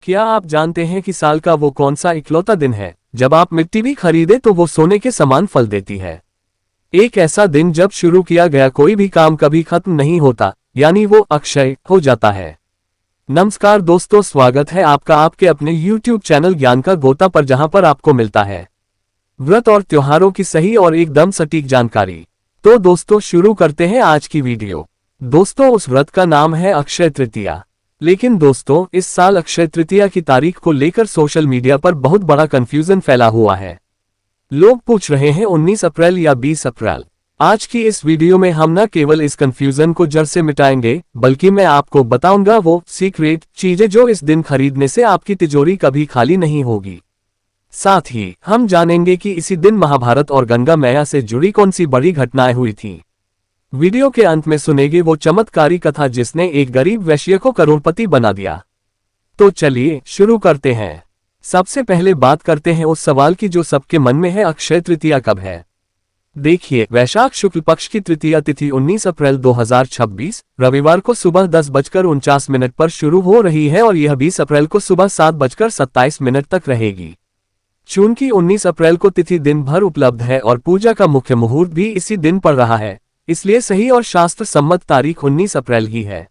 क्या आप जानते हैं कि साल का वो कौन सा इकलौता दिन है जब आप मिट्टी भी खरीदे तो वो सोने के समान फल देती है। एक ऐसा दिन जब शुरू किया गया कोई भी काम कभी खत्म नहीं होता, यानी वो अक्षय हो जाता है। नमस्कार दोस्तों, स्वागत है आपका आपके अपने YouTube चैनल ज्ञान का गोता पर, जहां पर आपको मिलता है व्रत और त्योहारों की सही और एकदम सटीक जानकारी। तो दोस्तों शुरू करते हैं आज की वीडियो। दोस्तों उस व्रत का नाम है अक्षय तृतीया। लेकिन दोस्तों इस साल अक्षय तृतीया की तारीख को लेकर सोशल मीडिया पर बहुत बड़ा कंफ्यूजन फैला हुआ है। लोग पूछ रहे हैं 19 अप्रैल या 20 अप्रैल। आज की इस वीडियो में हम न केवल इस कंफ्यूजन को जड़ से मिटाएंगे, बल्कि मैं आपको बताऊंगा वो सीक्रेट चीजें जो इस दिन खरीदने से आपकी तिजोरी कभी खाली नहीं होगी। साथ ही हम जानेंगे कि इसी दिन महाभारत और गंगा मैया से जुड़ी कौन सी बड़ी घटनाएं हुई थी। वीडियो के अंत में सुनेंगे वो चमत्कारी कथा जिसने एक गरीब वैश्य को करोड़पति बना दिया। तो चलिए शुरू करते हैं। सबसे पहले बात करते हैं उस सवाल की जो सबके मन में है, अक्षय तृतीया कब है। देखिए, वैशाख शुक्ल पक्ष की तृतीया तिथि 19 अप्रैल 2026 रविवार को सुबह 10:49 पर शुरू हो रही है और यह 20 अप्रैल को सुबह 7:27 तक रहेगी। चूंकि 19 अप्रैल को तिथि दिन भर उपलब्ध है और पूजा का मुख्य मुहूर्त भी इसी दिन पड़ रहा है, इसलिए सही और शास्त्र सम्मत तारीख 19 अप्रैल ही है।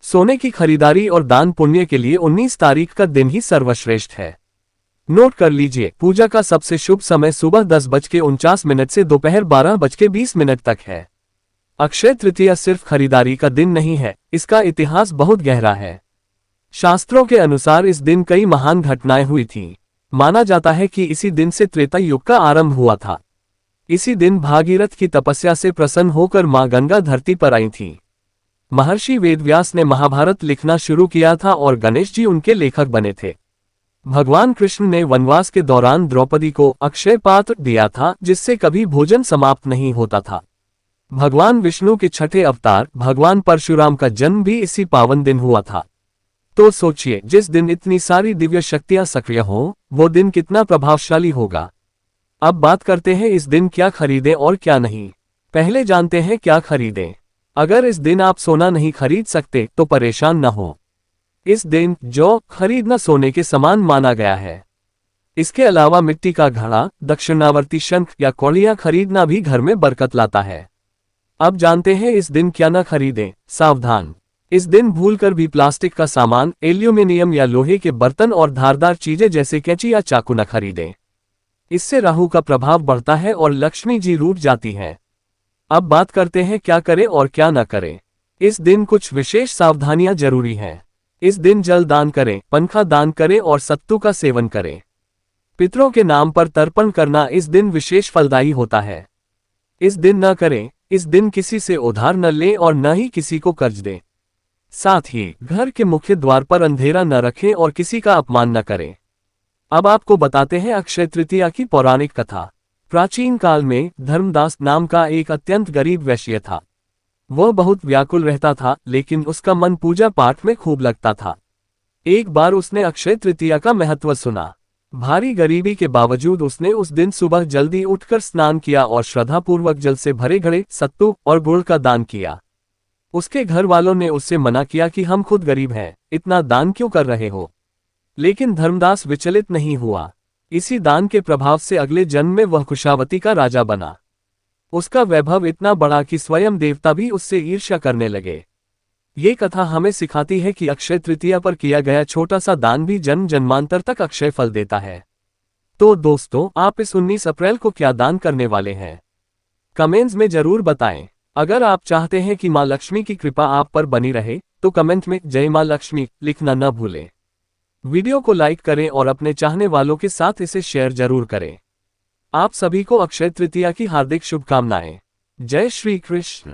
सोने की खरीदारी और दान पुण्य के लिए 19 तारीख का दिन ही सर्वश्रेष्ठ है। नोट कर लीजिए, पूजा का सबसे शुभ समय सुबह 10:49 से दोपहर 12:20 तक है। अक्षय तृतीया सिर्फ खरीदारी का दिन नहीं है, इसका इतिहास बहुत गहरा है। शास्त्रों के अनुसार इस दिन कई महान घटनाएं हुई थीं। माना जाता है कि इसी दिन से त्रेता युग का आरंभ हुआ था। इसी दिन भागीरथ की तपस्या से प्रसन्न होकर मां गंगा धरती पर आई थी। महर्षि वेदव्यास ने महाभारत लिखना शुरू किया था और गणेश जी उनके लेखक बने थे। भगवान कृष्ण ने वनवास के दौरान द्रौपदी को अक्षय पात्र दिया था, जिससे कभी भोजन समाप्त नहीं होता था। भगवान विष्णु के छठे अवतार भगवान परशुराम का जन्म भी इसी पावन दिन हुआ था। तो सोचिए, जिस दिन इतनी सारी दिव्य शक्तियां सक्रिय हों, वो दिन कितना प्रभावशाली होगा। अब बात करते हैं इस दिन क्या खरीदें और क्या नहीं। पहले जानते हैं क्या खरीदें। अगर इस दिन आप सोना नहीं खरीद सकते तो परेशान न हो। इस दिन जौ खरीदना सोने के समान माना गया है। इसके अलावा मिट्टी का घड़ा, दक्षिणावर्ती शंख या कौड़ियां खरीदना भी घर में बरकत लाता है। अब जानते हैं इस दिन क्या न खरीदें। सावधान, इस दिन भूलकर भी प्लास्टिक का सामान, एल्यूमिनियम या लोहे के बर्तन और धारदार चीजें जैसे कैंची या चाकू न खरीदें। इससे राहु का प्रभाव बढ़ता है और लक्ष्मी जी रूठ जाती हैं। अब बात करते हैं क्या करें और क्या न करें। इस दिन कुछ विशेष सावधानियां जरूरी हैं। इस दिन जल दान करें, पंखा दान करें और सत्तू का सेवन करें। पितरों के नाम पर तर्पण करना इस दिन विशेष फलदायी होता है। इस दिन न करें। इस दिन किसी से उधार न लें और न ही किसी को कर्ज दें। साथ ही घर के मुख्य द्वार पर अंधेरा न रखें और किसी का अपमान न करें। अब आपको बताते हैं अक्षय तृतीया की पौराणिक कथा। प्राचीन काल में धर्मदास नाम का एक अत्यंत गरीब वैश्य था। वह बहुत व्याकुल रहता था, लेकिन उसका मन पूजा पाठ में खूब लगता था। एक बार उसने अक्षय तृतीया का महत्व सुना। भारी गरीबी के बावजूद उसने उस दिन सुबह जल्दी उठकर स्नान किया और श्रद्धापूर्वक जल से भरे घड़े, सत्तू और गुड़ का दान किया। उसके घर वालों ने उससे मना किया कि हम खुद गरीब हैं, इतना दान क्यों कर रहे हो। लेकिन धर्मदास विचलित नहीं हुआ। इसी दान के प्रभाव से अगले जन्म में वह कुशावती का राजा बना। उसका वैभव इतना बड़ा कि स्वयं देवता भी उससे ईर्ष्या करने लगे। ये कथा हमें सिखाती है कि अक्षय तृतीया पर किया गया छोटा सा दान भी जन्म जन्मांतर तक अक्षय फल देता है। तो दोस्तों, आप इस 19 अप्रैल को क्या दान करने वाले हैं, कमेंट्स में जरूर बताएं। अगर आप चाहते हैं कि मां लक्ष्मी की कृपा आप पर बनी रहे तो कमेंट में जय मां लक्ष्मी लिखना न भूलें। वीडियो को लाइक करें और अपने चाहने वालों के साथ इसे शेयर जरूर करें। आप सभी को अक्षय तृतीया की हार्दिक शुभकामनाएं। जय श्री कृष्ण।